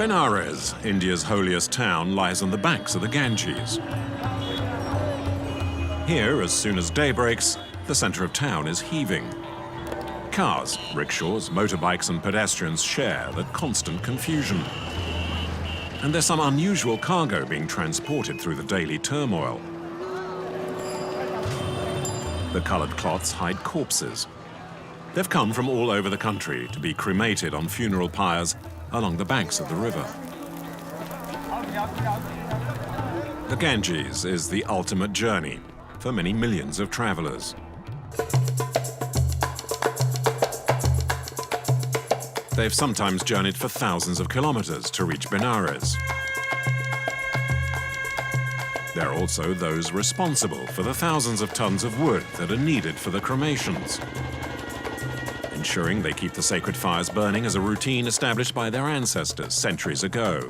Benares, India's holiest town, lies on the banks of the Ganges. Here, as soon as day breaks, the center of town is heaving. Cars, rickshaws, motorbikes and pedestrians share that constant confusion. And there's some unusual cargo being transported through the daily turmoil. The colored cloths hide corpses. They've come from all over the country to be cremated on funeral pyres along the banks of the river. The Ganges is the ultimate journey for many millions of travelers. They've sometimes journeyed for thousands of kilometers to reach Benares. There are also those responsible for the thousands of tons of wood that are needed for the cremations. Ensuring they keep the sacred fires burning is a routine established by their ancestors centuries ago.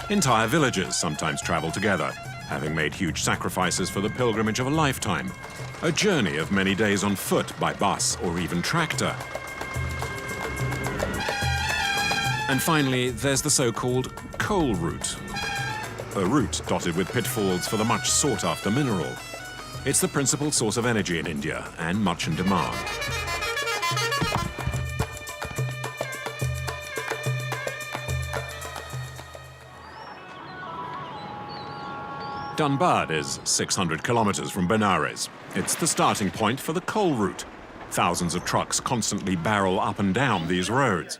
Entire villages sometimes travel together, having made huge sacrifices for the pilgrimage of a lifetime, a journey of many days on foot, by bus, or even tractor. And finally, there's the so-called coal route, a route dotted with pitfalls for the much sought-after mineral. It's the principal source of energy in India and much in demand. Dhunbad is 600 kilometers from Benares. It's the starting point for the coal route. Thousands of trucks constantly barrel up and down these roads.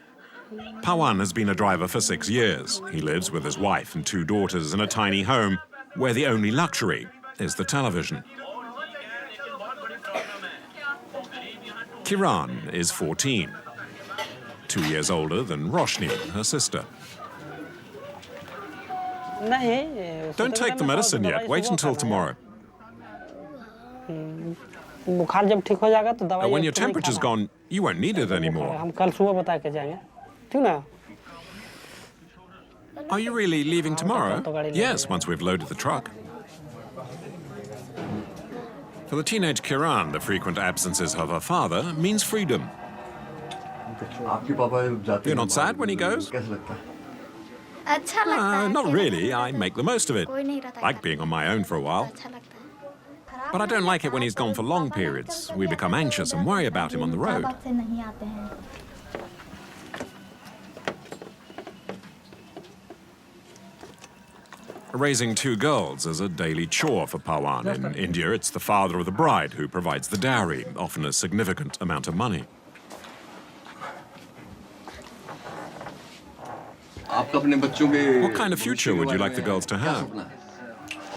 Pawan has been a driver for 6 years. He lives with his wife and 2 daughters in a tiny home where the only luxury is the television. Kiran is 14, 2 years older than Roshni, her sister. Don't take the medicine yet. Wait until tomorrow. When your temperature's gone, you won't need it anymore. Are you really leaving tomorrow? Yes, once we've loaded the truck. For the teenage Kiran, the frequent absences of her father means freedom. You're not sad when he goes? Not really. I make the most of it. I like being on my own for a while. But I don't like it when he's gone for long periods. We become anxious and worry about him on the road. Raising 2 girls is a daily chore for Pawan. In India, it's the father of the bride who provides the dowry, often a significant amount of money. What kind of future would you like the girls to have?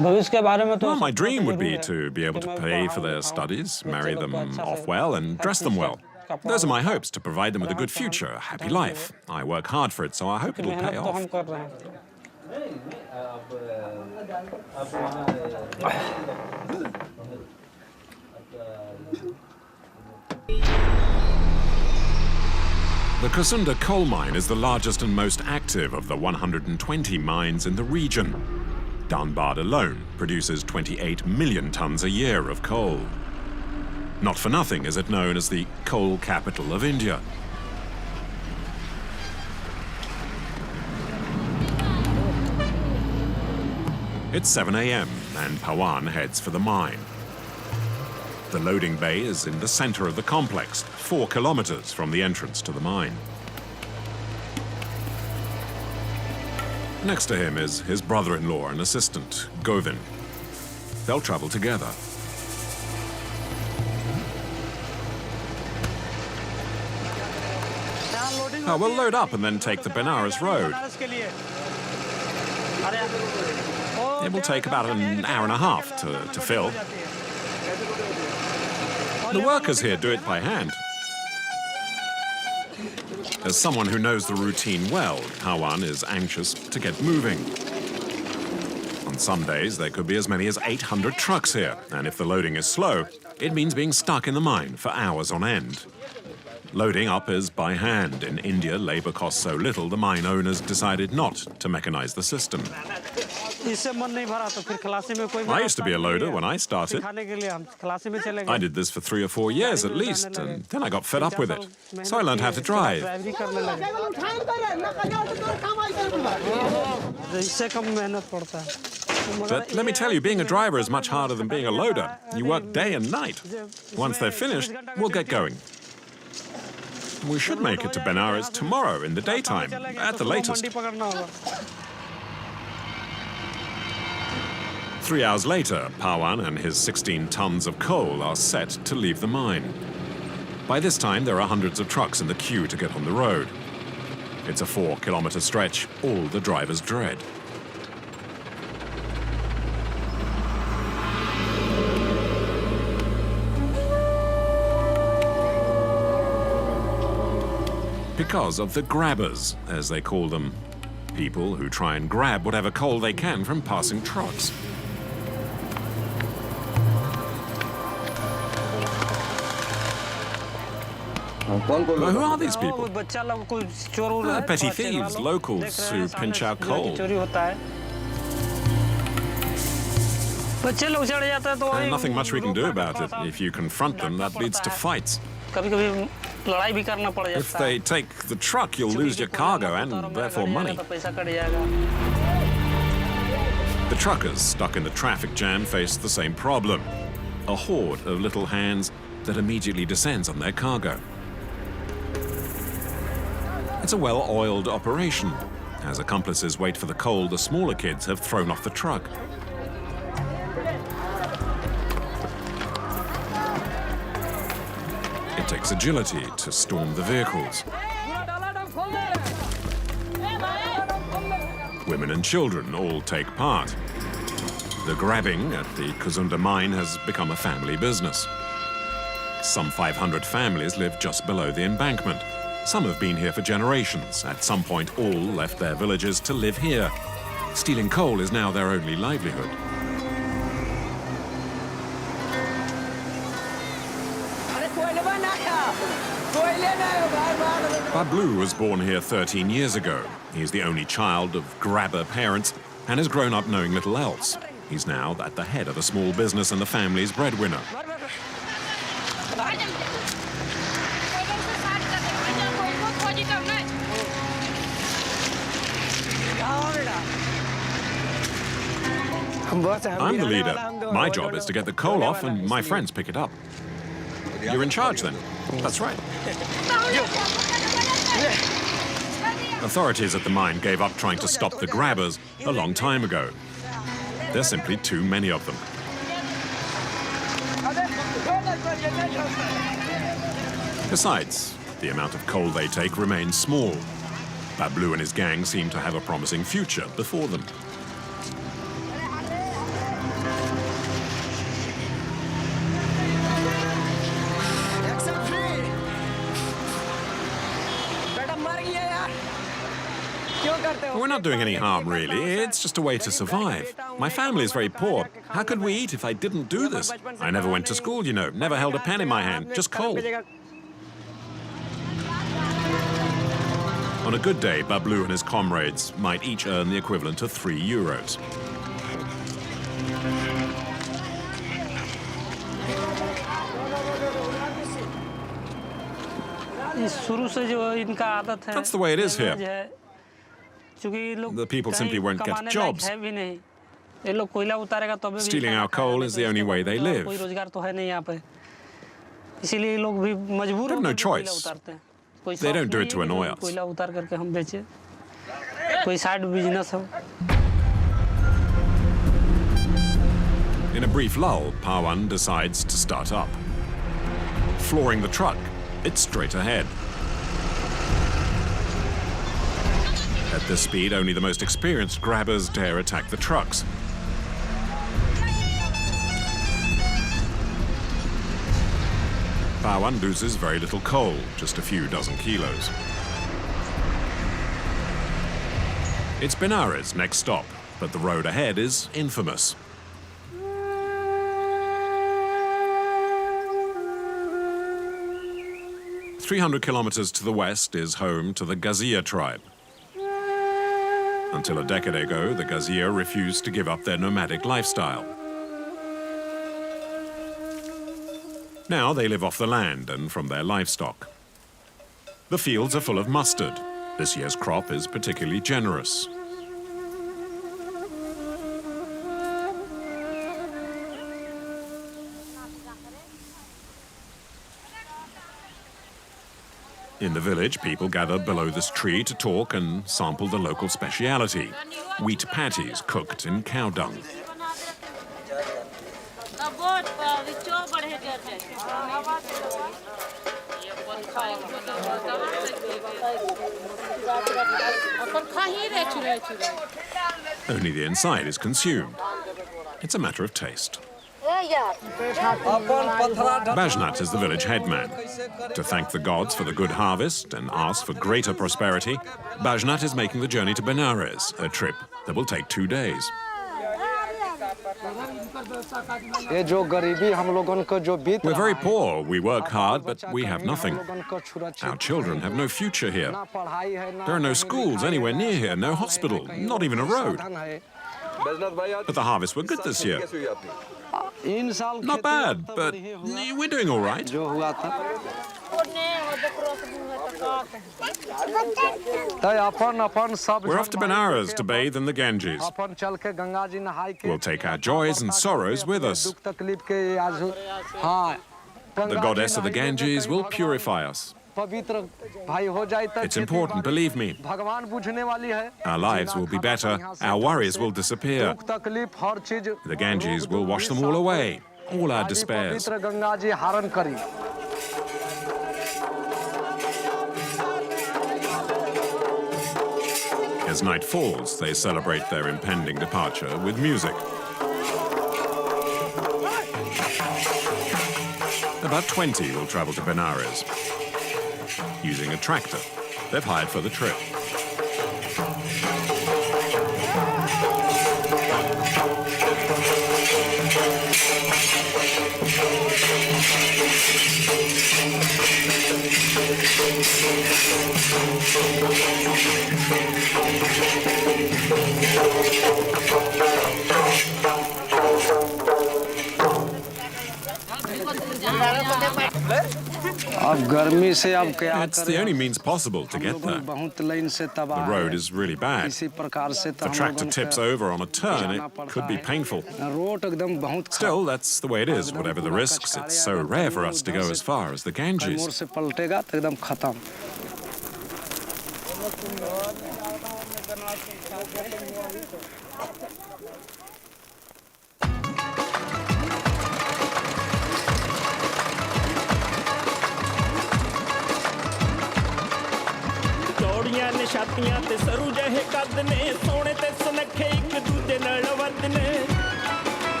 Well, my dream would be to be able to pay for their studies, marry them off well, and dress them well. Those are my hopes, to provide them with a good future, a happy life. I work hard for it, so I hope it'll pay off. The Kusunda coal mine is the largest and most active of the 120 mines in the region. Dhunbad alone produces 28 million tons a year of coal. Not for nothing is it known as the coal capital of India. It's 7 a.m. and Pawan heads for the mine. The loading bay is in the center of the complex, 4 kilometers from the entrance to the mine. Next to him is his brother-in-law and assistant, Govind. They'll travel together. We'll load up and then take the Benares road. It will take about an hour and a half to fill. The workers here do it by hand. As someone who knows the routine well, Pawan is anxious to get moving. On some days, there could be as many as 800 trucks here, and if the loading is slow, it means being stuck in the mine for hours on end. Loading up is by hand. In India, labor costs so little, the mine owners decided not to mechanize the system. I used to be a loader when I started. I did this for 3 or 4 years at least, and then I got fed up with it. So I learned how to drive. But let me tell you, being a driver is much harder than being a loader. You work day and night. Once they're finished, we'll get going. We should make it to Benares tomorrow in the daytime, at the latest. 3 hours later, Pawan and his 16 tons of coal are set to leave the mine. By this time, there are hundreds of trucks in the queue to get on the road. It's a 4-kilometer stretch all the drivers dread. Because of the grabbers, as they call them. People who try and grab whatever coal they can from passing trucks. Well, who are these people? Petty thieves, locals who pinch our coal. And nothing much we can do about it. If you confront them, that leads to fights. If they take the truck, you'll lose your cargo and therefore money. The truckers stuck in the traffic jam face the same problem. A horde of little hands that immediately descends on their cargo. It's a well-oiled operation. As accomplices wait for the coal, the smaller kids have thrown off the truck. It takes agility to storm the vehicles. Women and children all take part. The grabbing at the Kuzunda mine has become a family business. Some 500 families live just below the embankment. Some have been here for generations. At some point, all left their villages to live here. Stealing coal is now their only livelihood. Bablu was born here 13 years ago. He's the only child of grabber parents and has grown up knowing little else. He's now at the head of a small business and the family's breadwinner. I'm the leader. My job is to get the coal off and my friends pick it up. You're in charge then? That's right. Authorities at the mine gave up trying to stop the grabbers a long time ago. There's simply too many of them. Besides, the amount of coal they take remains small. Bablu and his gang seem to have a promising future before them. We're not doing any harm, really. It's just a way to survive. My family is very poor. How could we eat if I didn't do this? I never went to school, you know, never held a pen in my hand, just coal. On a good day, Bablu and his comrades might each earn the equivalent of €3. That's the way it is here. The people simply won't get jobs. Stealing our coal is the only way they live. They have no choice. They don't do it to annoy us. In a brief lull, Pawan decides to start up. Flooring the truck, it's straight ahead. At this speed, only the most experienced grabbers dare attack the trucks. Pawan loses very little coal, just a few dozen kilos. It's Benares, next stop, but the road ahead is infamous. "300 kilometers to the west is home to the Gazia tribe. Until a decade ago, the Gazir refused to give up their nomadic lifestyle. Now they live off the land and from their livestock. The fields are full of mustard. This year's crop is particularly generous. In the village, people gather below this tree to talk and sample the local speciality, wheat patties cooked in cow dung. Only the inside is consumed. It's a matter of taste. Bajnat is the village headman. To thank the gods for the good harvest and ask for greater prosperity, Bajnat is making the journey to Benares, a trip that will take 2 days. We're very poor, we work hard, but we have nothing. Our children have no future here. There are no schools anywhere near here, no hospital, not even a road. But the harvests were good this year. Not bad, but we're doing all right. We're off to Benares to bathe in the Ganges. We'll take our joys and sorrows with us. The goddess of the Ganges will purify us. It's important, believe me. Our lives will be better, our worries will disappear. The Ganges will wash them all away, all our despairs. As night falls, they celebrate their impending departure with music. About 20 will travel to Benares using a tractor they've hired for the trip. It's the only means possible to get there. The road is really bad. If the tractor tips over on a turn, it could be painful. Still, that's the way it is. Whatever the risks, it's so rare for us to go as far as the Ganges.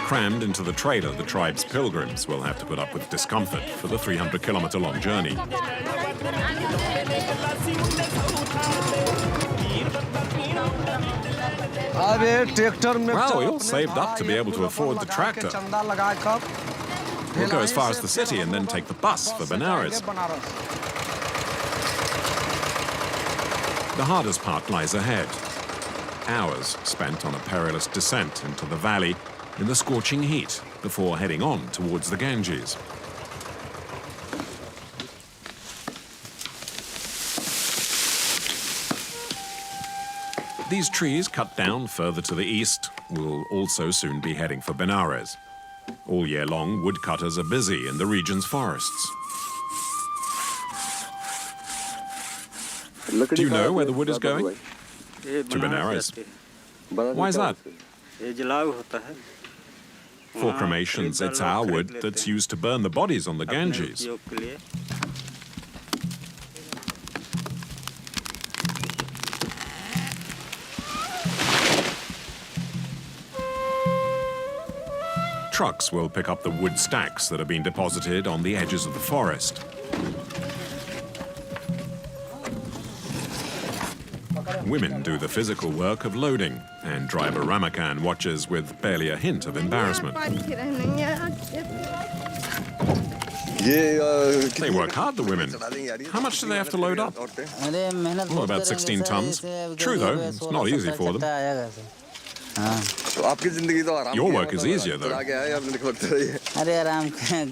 Crammed into the trailer, the tribe's pilgrims will have to put up with discomfort for the 300-kilometer-long journey. Wow, we all saved up to be able to afford the tractor. We'll go as far as the city and then take the bus for Benares. The hardest part lies ahead. Hours spent on a perilous descent into the valley in the scorching heat before heading on towards the Ganges. These trees cut down further to the east will also soon be heading for Benares. All year long, woodcutters are busy in the region's forests. Do you know where the wood is going? To Benares. Why is that? For cremations, it's our wood that's used to burn the bodies on the Ganges. Trucks will pick up the wood stacks that have been deposited on the edges of the forest. Women do the physical work of loading, and driver Ramakan watches with barely a hint of embarrassment. They work hard, the women. How much do they have to load up? Oh, about 16 tons. True, though, it's not easy for them. Your work is easier, though.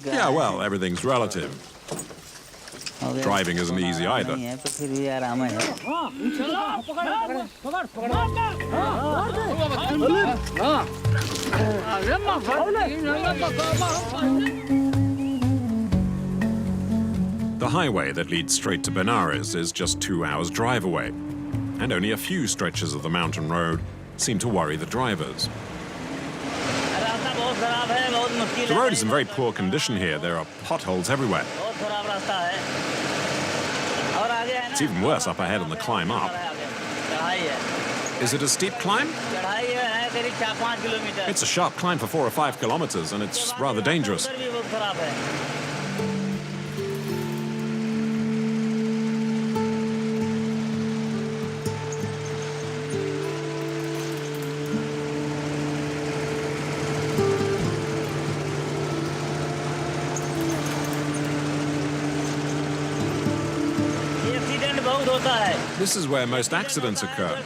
Yeah, well, everything's relative. Driving isn't easy either. The highway that leads straight to Benares is just 2 hours' drive away, and only a few stretches of the mountain road seem to worry the drivers. The road is in very poor condition here. There are potholes everywhere. It's even worse up ahead on the climb up. Is it a steep climb? It's a sharp climb for 4 or 5 kilometers, and it's rather dangerous. This is where most accidents occur.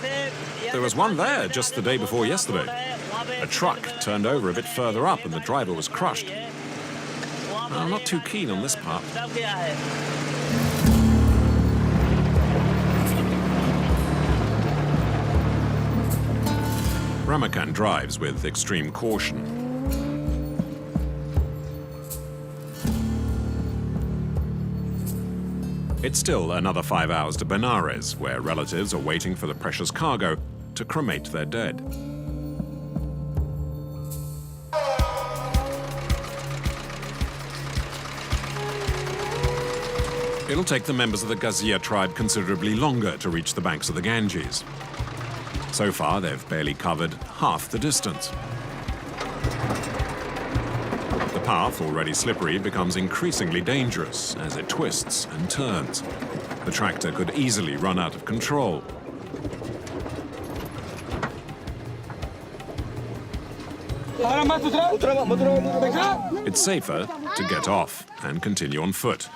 There was one there just the day before yesterday. A truck turned over a bit further up and the driver was crushed. I'm not too keen on this part. Ramakan drives with extreme caution. It's still another 5 hours to Benares, where relatives are waiting for the precious cargo to cremate their dead. It'll take the members of the Gazia tribe considerably longer to reach the banks of the Ganges. So far, they've barely covered half the distance. The path, already slippery, becomes increasingly dangerous as it twists and turns. The tractor could easily run out of control. It's safer to get off and continue on foot.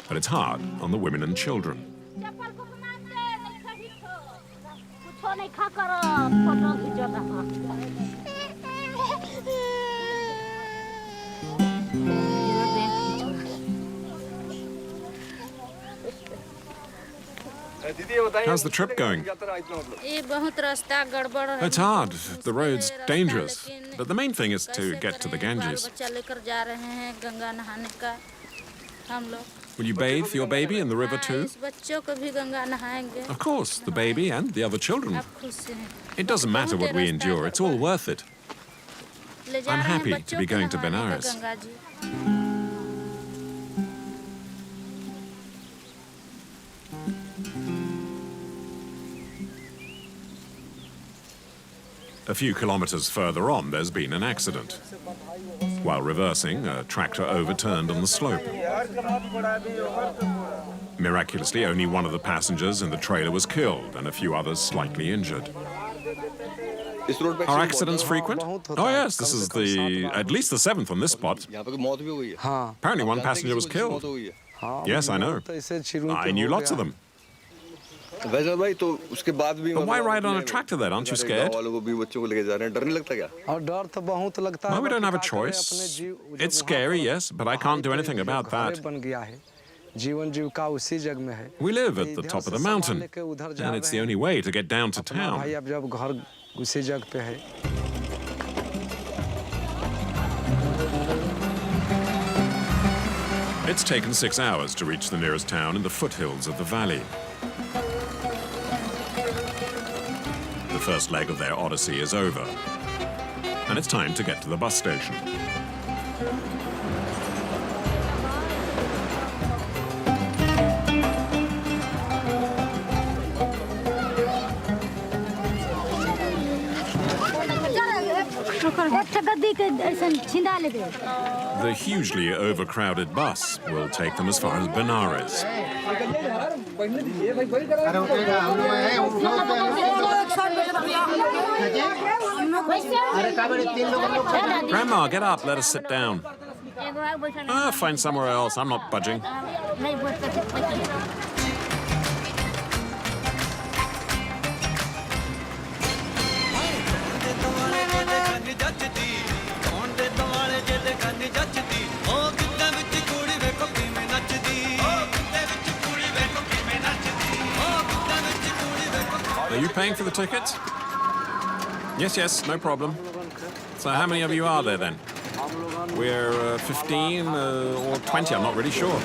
But it's hard on the women and children. How's the trip going? It's hard. The road's dangerous. But the main thing is to get to the Ganges. Will you bathe your baby in the river too? Of course, the baby and the other children. It doesn't matter what we endure, it's all worth it. I'm happy to be going to Benares. A few kilometers further on, there's been an accident. While reversing, a tractor overturned on the slope. Miraculously, only one of the passengers in the trailer was killed and a few others slightly injured. Are accidents frequent? Oh yes, this is at least the 7th on this spot. Apparently one passenger was killed. Yes, I know. I knew lots of them. But why ride on a tractor then? Aren't you scared? Well, we don't have a choice. It's scary, yes, but I can't do anything about that. We live at the top of the mountain, and it's the only way to get down to town. It's taken 6 hours to reach the nearest town in the foothills of the valley. The first leg of their odyssey is over, and it's time to get to the bus station. The hugely overcrowded bus will take them as far as Benares. Grandma, get up, let us sit down. Find somewhere else. I'm not budging. Are you paying for the tickets? Yes, yes, no problem. So how many of you are there then? We're 15 or 20, I'm not really sure.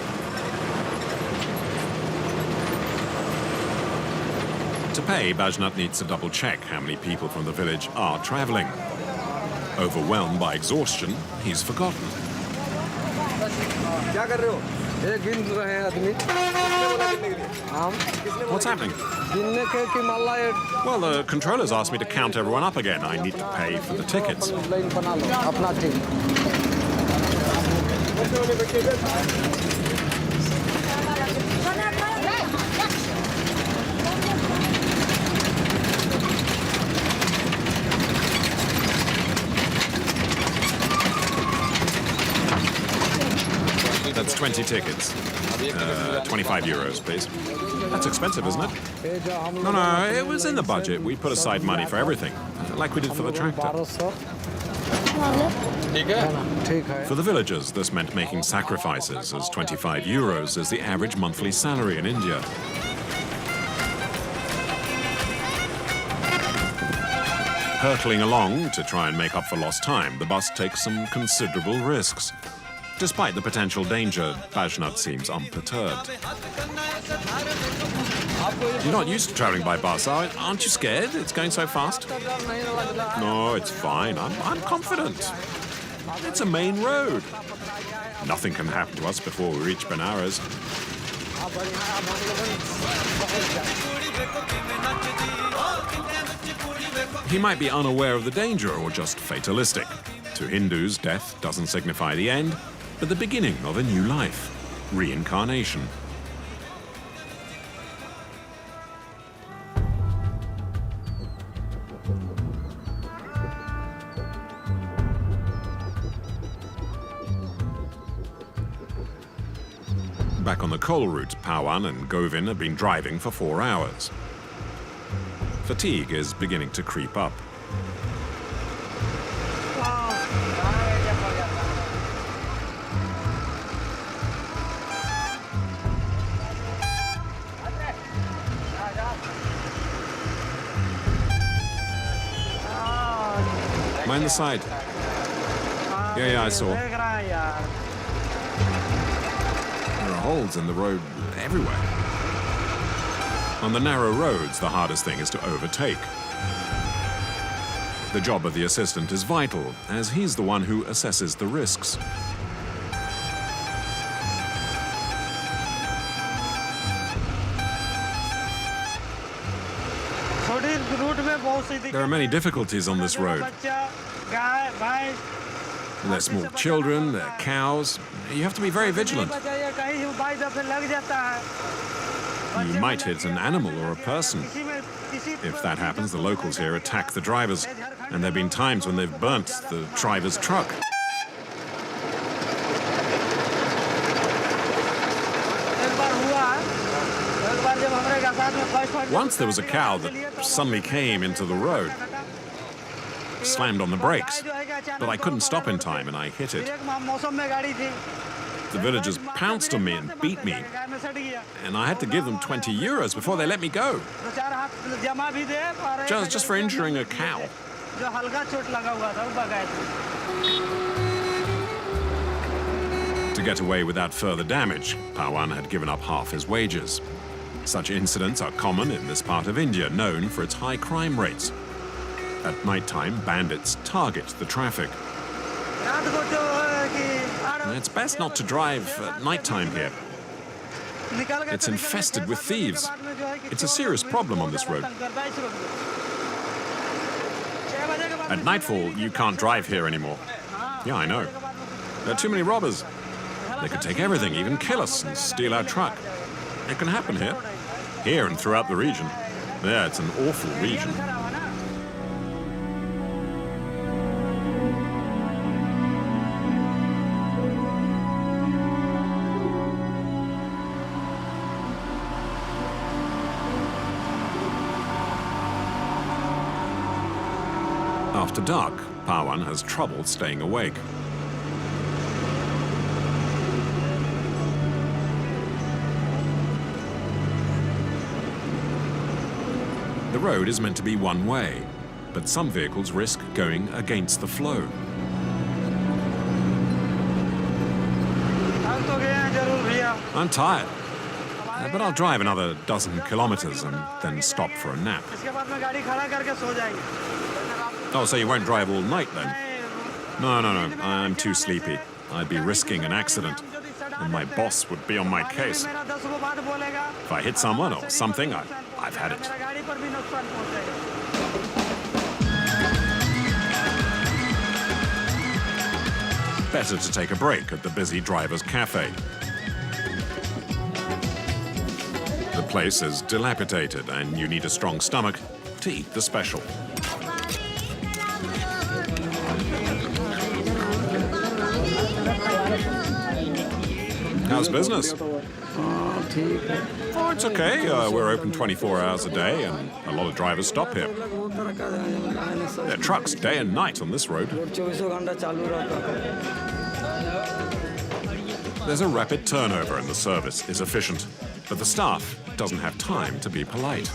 To pay, Bajnath needs to double check how many people from the village are traveling. Overwhelmed by exhaustion, he's forgotten. What's happening? Well, the controllers asked me to count everyone up again. I need to pay for the tickets. That's 20 tickets. 25 euros, please. That's expensive, isn't it? No, it was in the budget. We put aside money for everything, like we did for the tractor. For the villagers, this meant making sacrifices, as 25 euros is the average monthly salary in India. Hurtling along to try and make up for lost time, the bus takes some considerable risks. Despite the potential danger, Bajnath seems unperturbed. You're not used to traveling by bus, aren't you scared? It's going so fast. No, it's fine. I'm confident. It's a main road. Nothing can happen to us before we reach Benares. He might be unaware of the danger or just fatalistic. To Hindus, death doesn't signify the end, but the beginning of a new life, reincarnation. Back on the coal route, Pawan and Govind have been driving for 4 hours. Fatigue is beginning to creep up. Mind the side. Yeah, I saw. There are holes in the road everywhere. On the narrow roads, the hardest thing is to overtake. The job of the assistant is vital, as he's the one who assesses the risks. There are many difficulties on this road. They're small children, they're cows. You have to be very vigilant. You might hit an animal or a person. If that happens, the locals here attack the drivers, and there have been times when they've burnt the driver's truck. Once there was a cow that suddenly came into the road, slammed on the brakes, but I couldn't stop in time and I hit it. The villagers pounced on me and beat me, and I had to give them 20 euros before they let me go. Just for injuring a cow. To get away without further damage, Pawan had given up half his wages. Such incidents are common in this part of India, known for its high crime rates. At night time, bandits target the traffic. It's best not to drive at night time here. It's infested with thieves. It's a serious problem on this road. At nightfall, you can't drive here anymore. Yeah, I know. There are too many robbers. They could take everything, even kill us and steal our truck. It can happen here. Here and throughout the region. Yeah, it's an awful region. After dark, Pawan has trouble staying awake. The road is meant to be one way, but some vehicles risk going against the flow. I'm tired, but I'll drive another dozen kilometers and then stop for a nap. Oh, so you won't drive all night then? No, I'm too sleepy. I'd be risking an accident, and my boss would be on my case. If I hit someone or something, I've had it. Better to take a break at the busy driver's cafe. The place is dilapidated, and you need a strong stomach to eat the special. How's business? Oh, it's okay. We're open 24 hours a day, and a lot of drivers stop here. There are trucks day and night on this road. There's a rapid turnover and the service is efficient, but the staff doesn't have time to be polite.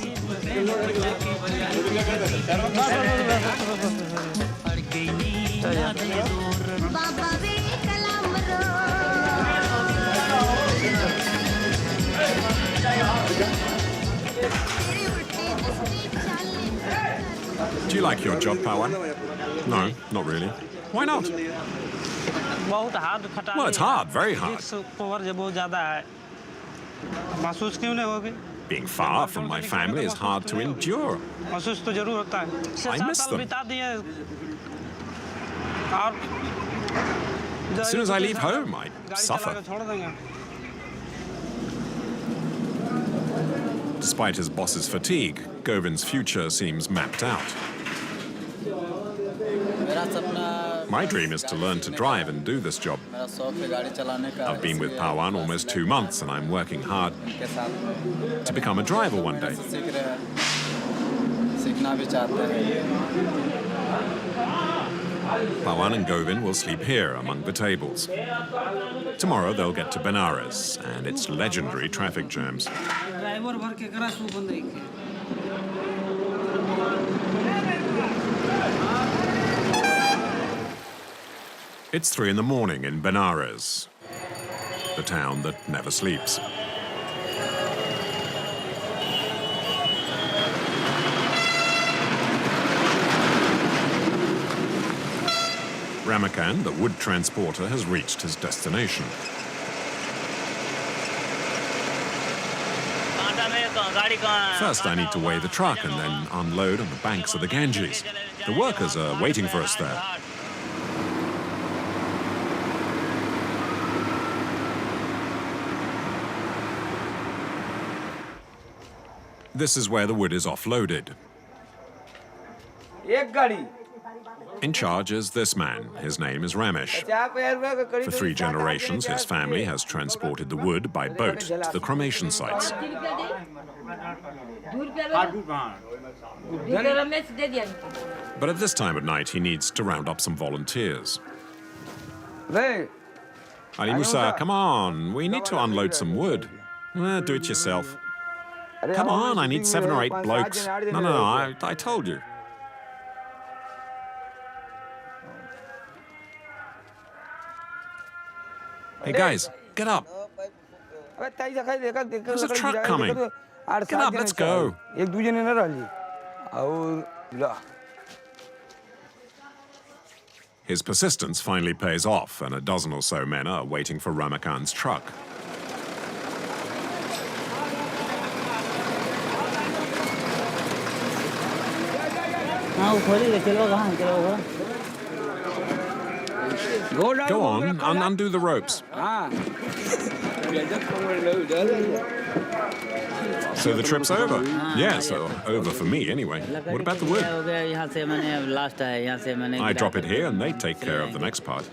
Do you like your job, Pawan? No, not really. Why not? Well, it's hard, very hard. Being far from my family is hard to endure. I miss them. As soon as I leave home, I suffer. Despite his boss's fatigue, Govind's future seems mapped out. My dream is to learn to drive and do this job. I've been with Pawan almost 2 months, and I'm working hard to become a driver one day. Pawan and Govind will sleep here among the tables. Tomorrow they'll get to Benares and its legendary traffic jams. It's 3 in the morning in Benares, the town that never sleeps. Ramakan, the wood transporter, has reached his destination. First, I need to weigh the truck and then unload on the banks of the Ganges. The workers are waiting for us there. This is where the wood is offloaded. In charge is this man. His name is Ramesh. For 3 generations, his family has transported the wood by boat to the cremation sites. But at this time of night, he needs to round up some volunteers. Ali Musa, come on. We need to unload some wood. Do it yourself. Come on, I need 7 or 8 blokes. No, I told you. Hey guys, get up. There's a truck coming. Get up, let's go. His persistence finally pays off, and a dozen or so men are waiting for Ramakan's truck. Go on, undo the ropes. So the trip's over? Yeah, so over for me anyway. What about the wood? I drop it here and they take care of the next part.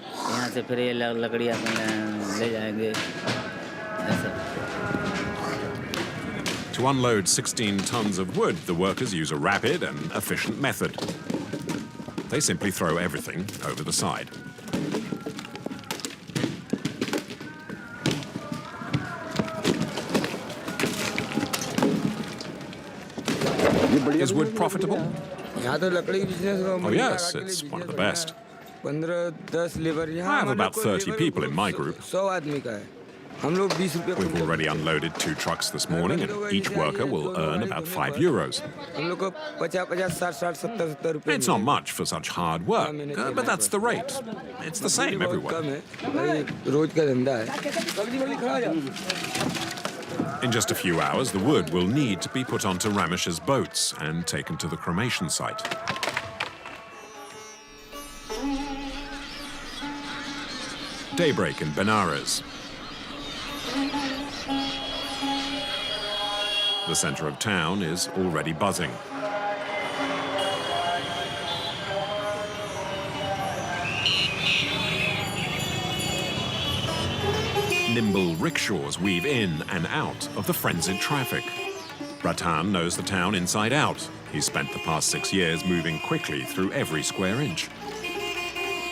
To unload 16 tons of wood, the workers use a rapid and efficient method. they simply throw everything over the side. Is wood profitable? Oh yes, it's one of the best. I have about 30 people in my group. We've already unloaded 2 trucks this morning, and each worker will earn about €5. It's not much for such hard work, but that's the rate. It's the same everywhere. In just a few hours, the wood will need to be put onto Ramesh's boats and taken to the cremation site. Daybreak in Benares. The center of town is already buzzing. Nimble rickshaws weave in and out of the frenzied traffic. Ratan knows the town inside out. He's spent the past 6 years moving quickly through every square inch.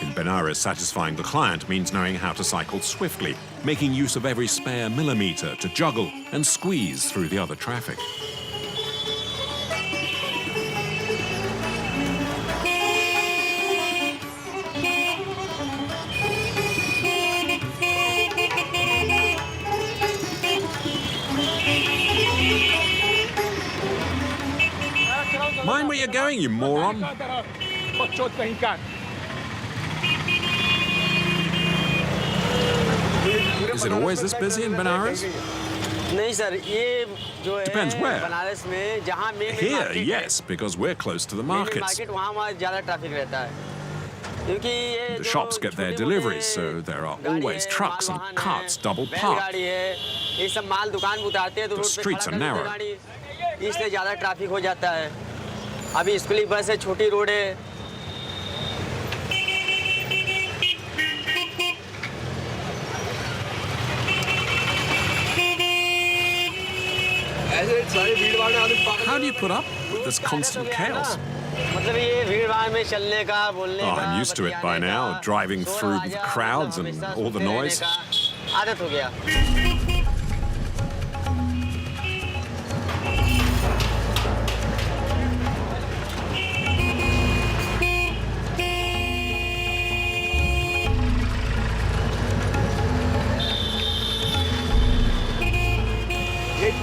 In Benares, satisfying the client means knowing how to cycle swiftly, making use of every spare millimeter to juggle and squeeze through the other traffic. Mind where you're going, you moron. Is it always this busy in Benares? Depends where. Here, yes, because we're close to the markets. The shops get their deliveries, so there are always trucks and carts double parked. The streets are narrow. अभी स्कूली बस है, छोटी road है. How do you put up with this constant chaos? मतलब ये भीड़-भाड़ में चलने का, बोलने का. I'm used to it by now, driving through the crowds and all the noise. आदत हो गया.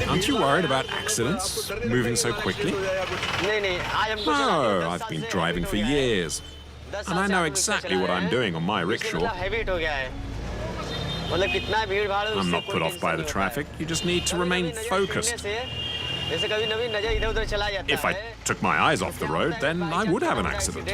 Aren't you worried about accidents, moving so quickly? No, I've been driving for years, and I know exactly what I'm doing on my rickshaw. I'm not put off by the traffic, you just need to remain focused. If I took my eyes off the road, then I would have an accident.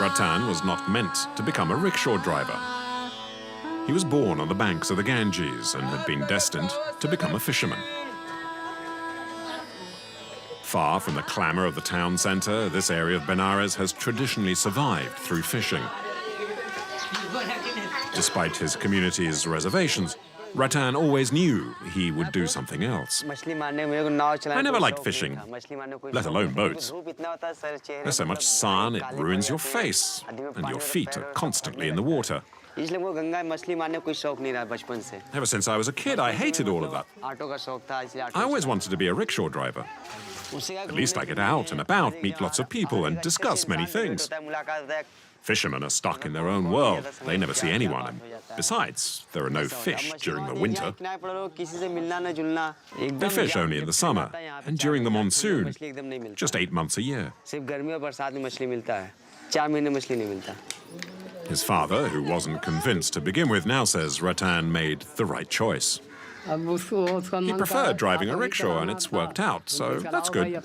Ratan was not meant to become a rickshaw driver. He was born on the banks of the Ganges and had been destined to become a fisherman. Far from the clamor of the town center, this area of Benares has traditionally survived through fishing. Despite his community's reservations, Ratan always knew he would do something else. I never liked fishing, let alone boats. There's so much sun, it ruins your face, and your feet are constantly in the water. Ever since I was a kid, I hated all of that. I always wanted to be a rickshaw driver. At least I get out and about, meet lots of people, and discuss many things. Fishermen are stuck in their own world. They never see anyone. And besides, there are no fish during the winter. They fish only in the summer, and during the monsoon, just 8 months a year. His father, who wasn't convinced to begin with, now says Ratan made the right choice. He preferred driving a rickshaw, and it's worked out, so that's good.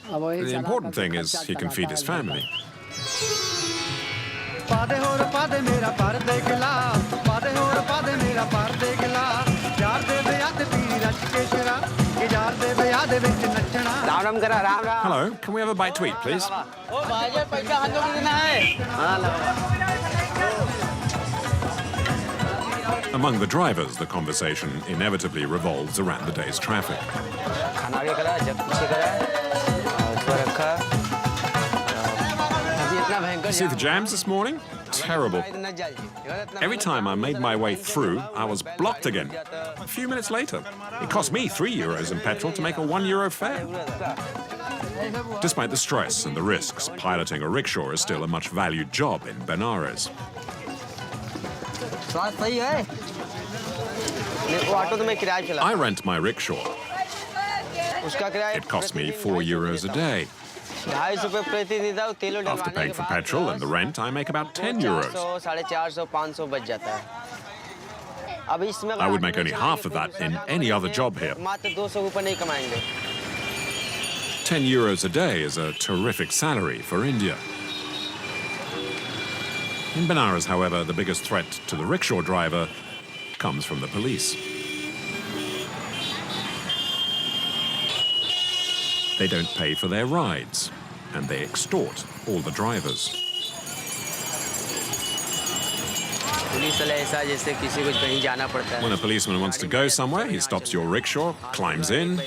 The important thing is he can feed his family. Hello, can we have a bite to eat, please? Among the drivers, the conversation inevitably revolves around the day's traffic. See the jams this morning? Terrible. Every time I made my way through, I was blocked again. A few minutes later, it cost me €3 in petrol to make a €1 fare. Despite the stress and the risks, piloting a rickshaw is still a much valued job in Benares. I rent my rickshaw. It costs me €4 a day. After paying for petrol and the rent, I make about €10. I would make only half of that in any other job here. €10 a day is a terrific salary for India. In Benares, however, the biggest threat to the rickshaw driver comes from the police. They don't pay for their rides, and they extort all the drivers. When a policeman wants to go somewhere, he stops your rickshaw, climbs in,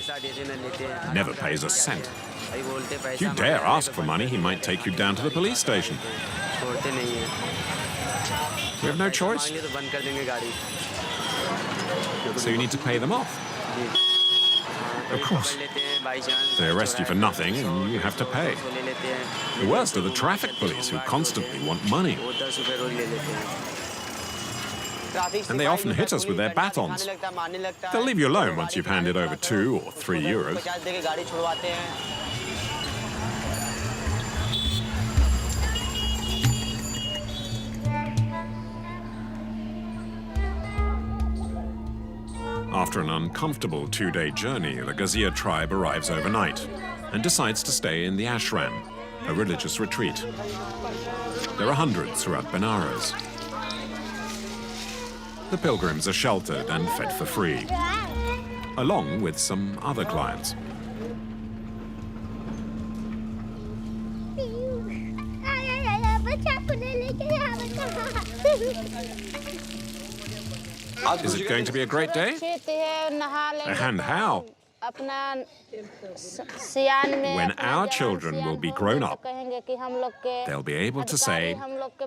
never pays a cent. If you dare ask for money, he might take you down to the police station. You have no choice. So you need to pay them off. Of course. They arrest you for nothing and you have to pay. The worst are the traffic police who constantly want money. And they often hit us with their batons. They'll leave you alone once you've handed over €2 or €3. After an uncomfortable 2-day journey, the Gazia tribe arrives overnight and decides to stay in the ashram, a religious retreat. There are hundreds throughout Benares. The pilgrims are sheltered and fed for free, along with some other clients. Is it going to be a great day? And how? When our children will be grown up, they'll be able to say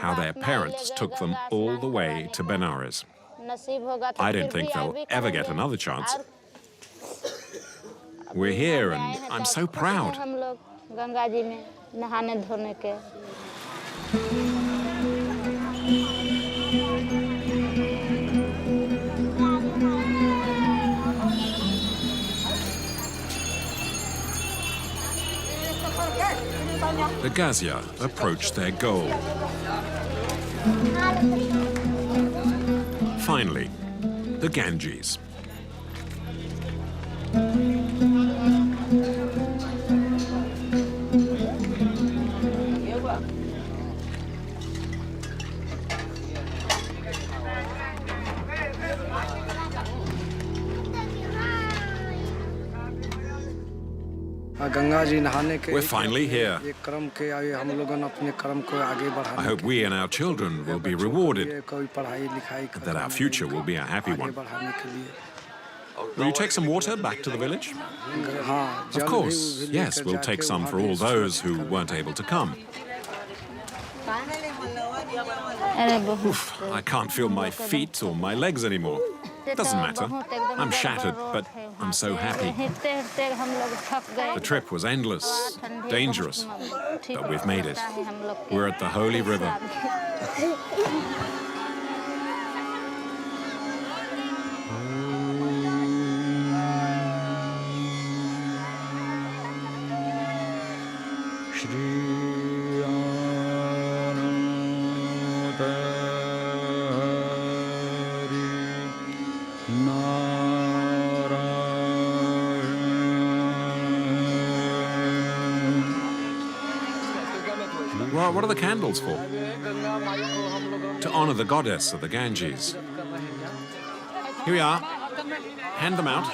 how their parents took them all the way to Benares. I don't think they'll ever get another chance. We're here and I'm so proud. The Gazia approach their goal. Finally, the Ganges. We're finally here. I hope we and our children will be rewarded, that our future will be a happy one. Will you take some water back to the village? Of course, yes, we'll take some for all those who weren't able to come. Oof, I can't feel my feet or my legs anymore. Doesn't matter. I'm shattered, but I'm so happy. The trip was endless, dangerous, but we've made it. We're at the Holy River. Well, what are the candles for? To honor the goddess of the Ganges. Here we are. Hand them out.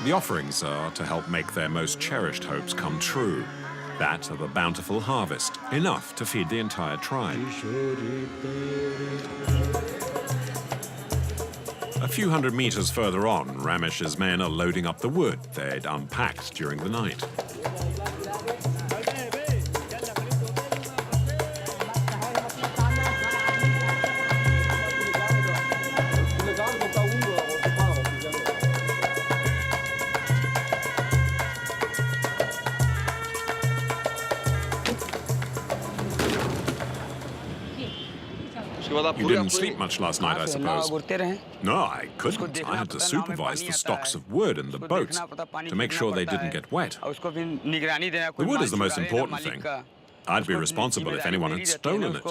The offerings are to help make their most cherished hopes come true. That of a bountiful harvest, enough to feed the entire tribe. A few hundred meters further on, Ramesh's men are loading up the wood they'd unpacked during the night. You didn't sleep much last night, I suppose. No, I couldn't. I had to supervise the stocks of wood and the boats to make sure they didn't get wet. The wood is the most important thing. I'd be responsible if anyone had stolen it.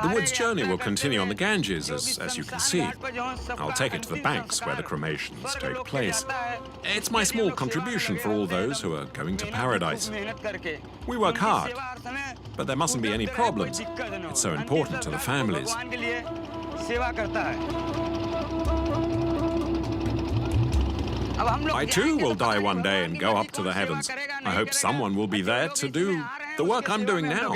The wood's journey will continue on the Ganges, as you can see. I'll take it to the banks where the cremations take place. It's my small contribution for all those who are going to paradise. We work hard, but there mustn't be any problems. It's so important to the families. I too will die one day and go up to the heavens. I hope someone will be there to do the work I'm doing now.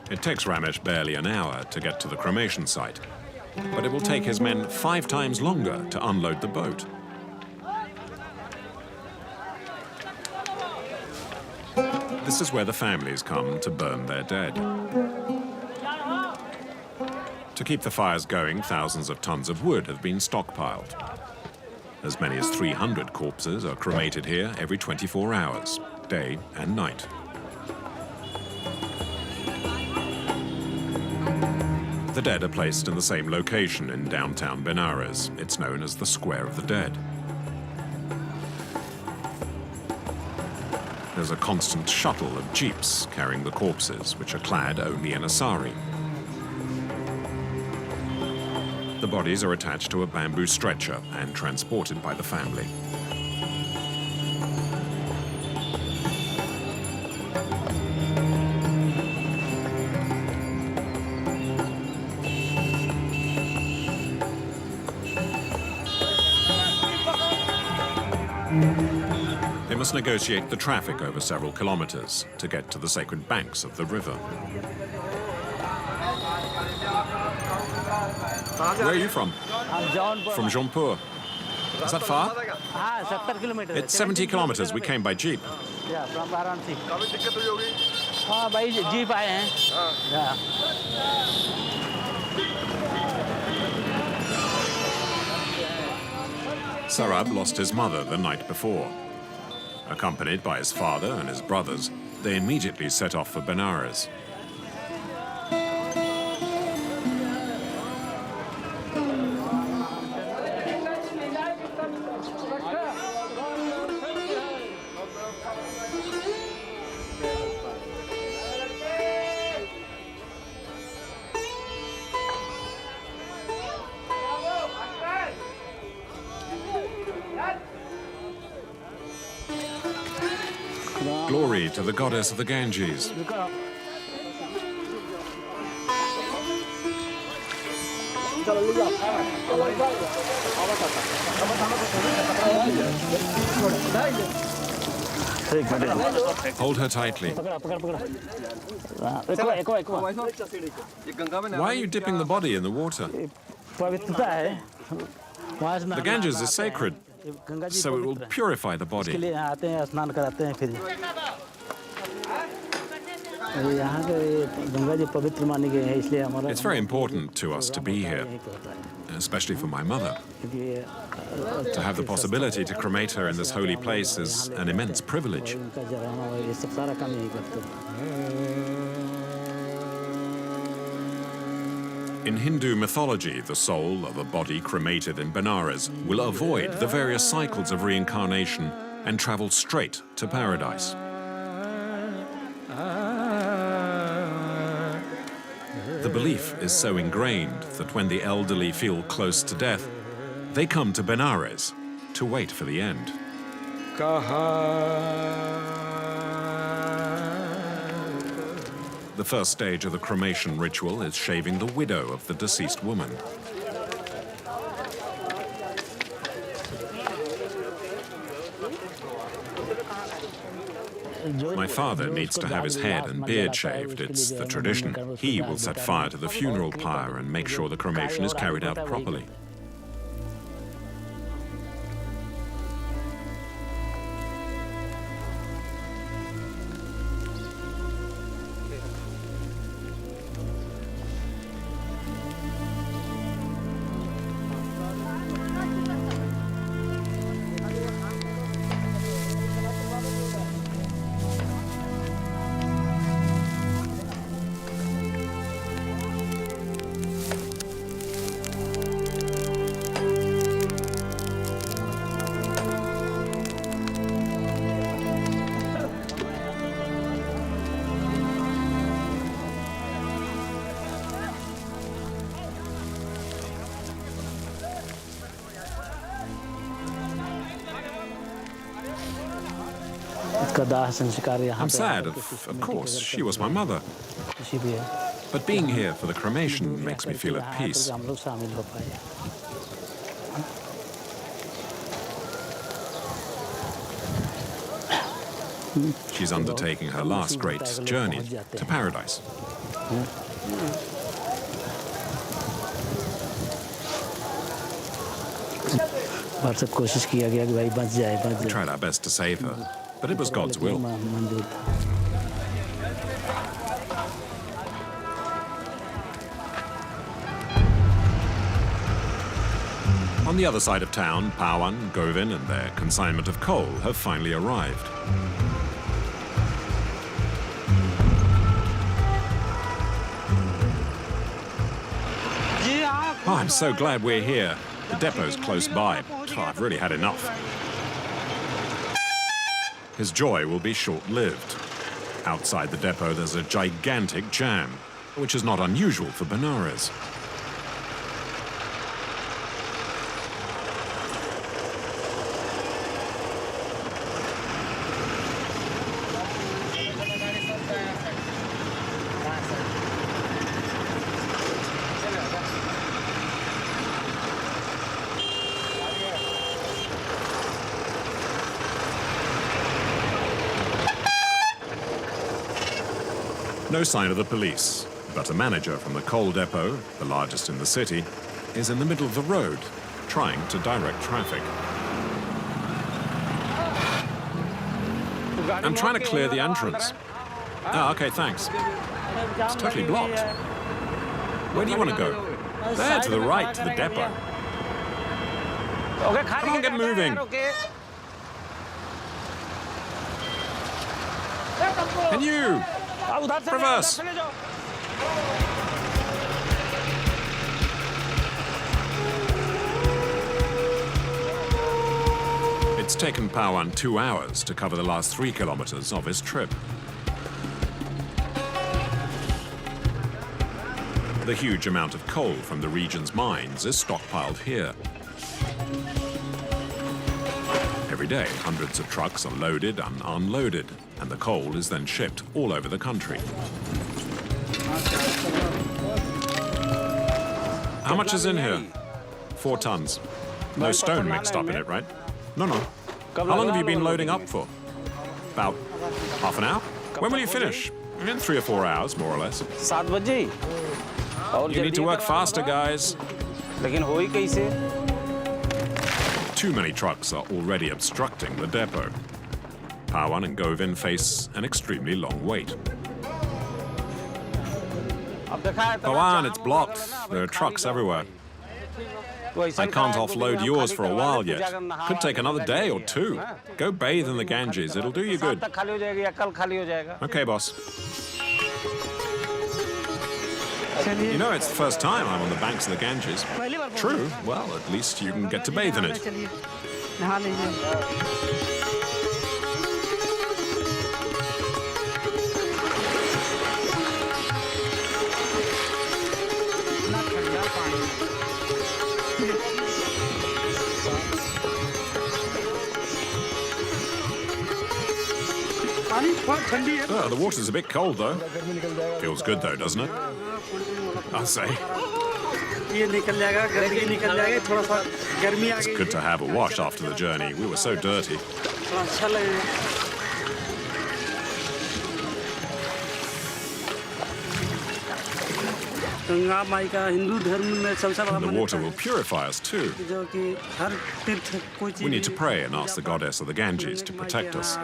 It takes Ramesh barely an hour to get to the cremation site, but it will take his men 5 times longer to unload the boat. This is where the families come to burn their dead. To keep the fires going, thousands of tons of wood have been stockpiled. As many as 300 corpses are cremated here every 24 hours, day and night. The dead are placed in the same location in downtown Benares. It's known as the Square of the Dead. There's a constant shuttle of jeeps carrying the corpses, which are clad only in a sari. The bodies are attached to a bamboo stretcher and transported by the family. They must negotiate the traffic over several kilometers to get to the sacred banks of the river. Where are you from? From Jaunpur. Is that far? It's 70 kilometers. We came by jeep. Yeah, from Varanasi. By jeep aaye hain. Yeah. Sarab lost his mother the night before. Accompanied by his father and his brothers, they immediately set off for Benares. Glory to the goddess of the Ganges. Hold her tightly. Why are you dipping the body in the water? The Ganges is sacred, so it will purify the body. It's very important to us to be here, especially for my mother. To have the possibility to cremate her in this holy place is an immense privilege. In Hindu mythology, the soul of a body cremated in Benares will avoid the various cycles of reincarnation and travel straight to paradise. The belief is so ingrained that when the elderly feel close to death, they come to Benares to wait for the end. The first stage of the cremation ritual is shaving the widow of the deceased woman. My father needs to have his head and beard shaved. It's the tradition. He will set fire to the funeral pyre and make sure the cremation is carried out properly. I'm sad, of course. She was my mother. But being here for the cremation makes me feel at peace. She's undertaking her last great journey to paradise. We tried our best to save her, but it was God's will. On the other side of town, Pawan, Govin and their consignment of coal have finally arrived. Oh, I'm so glad we're here. The depot's close by. Oh, I've really had enough. His joy will be short-lived. Outside the depot, there's a gigantic jam, which is not unusual for Benares. No sign of the police, but a manager from the coal depot, the largest in the city, is in the middle of the road, trying to direct traffic. I'm trying to clear the entrance. Oh, okay, thanks. It's totally blocked. Where do you want to go? There, to the right, to the depot. Come on, get moving. And you! Reverse! It's taken Pawan 2 hours to cover the last 3 kilometers of his trip. The huge amount of coal from the region's mines is stockpiled here. Every day, hundreds of trucks are loaded and unloaded, and the coal is then shipped all over the country. How much is in here? 4 tons. No stone mixed up in it, right? No. How long have you been loading up for? About half an hour? When will you finish? In 3 or 4 hours, more or less. You need to work faster, guys. Too many trucks are already obstructing the depot. Pawan and Govin face an extremely long wait. Pawan, it's blocked. There are trucks everywhere. I can't offload yours for a while yet. Could take another day or two. Go bathe in the Ganges. It'll do you good. Okay, boss. You know, it's the first time I'm on the banks of the Ganges. True. Well, at least you can get to bathe in it. Oh, the water's a bit cold, though. Feels good, though, doesn't it? I'll say. It's good to have a wash after the journey. We were so dirty. The water will purify us too. We need to pray and ask the goddess of the Ganges to protect us.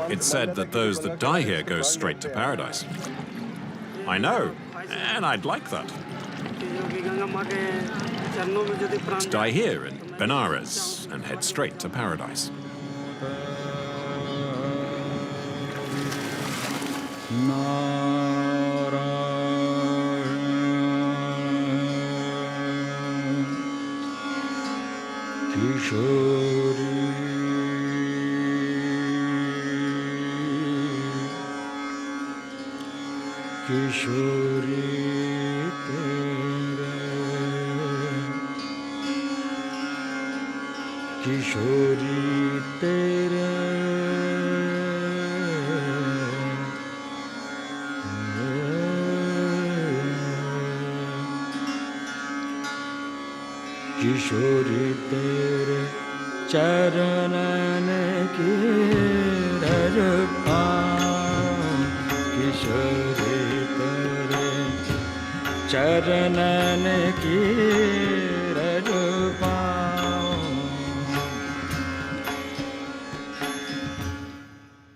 It's said that those that die here go straight to paradise. I know, and I'd like that. To die here in Benares and head straight to paradise. किशोरी तेरे चरणन की रजपा किशोरी तेरे चरणन की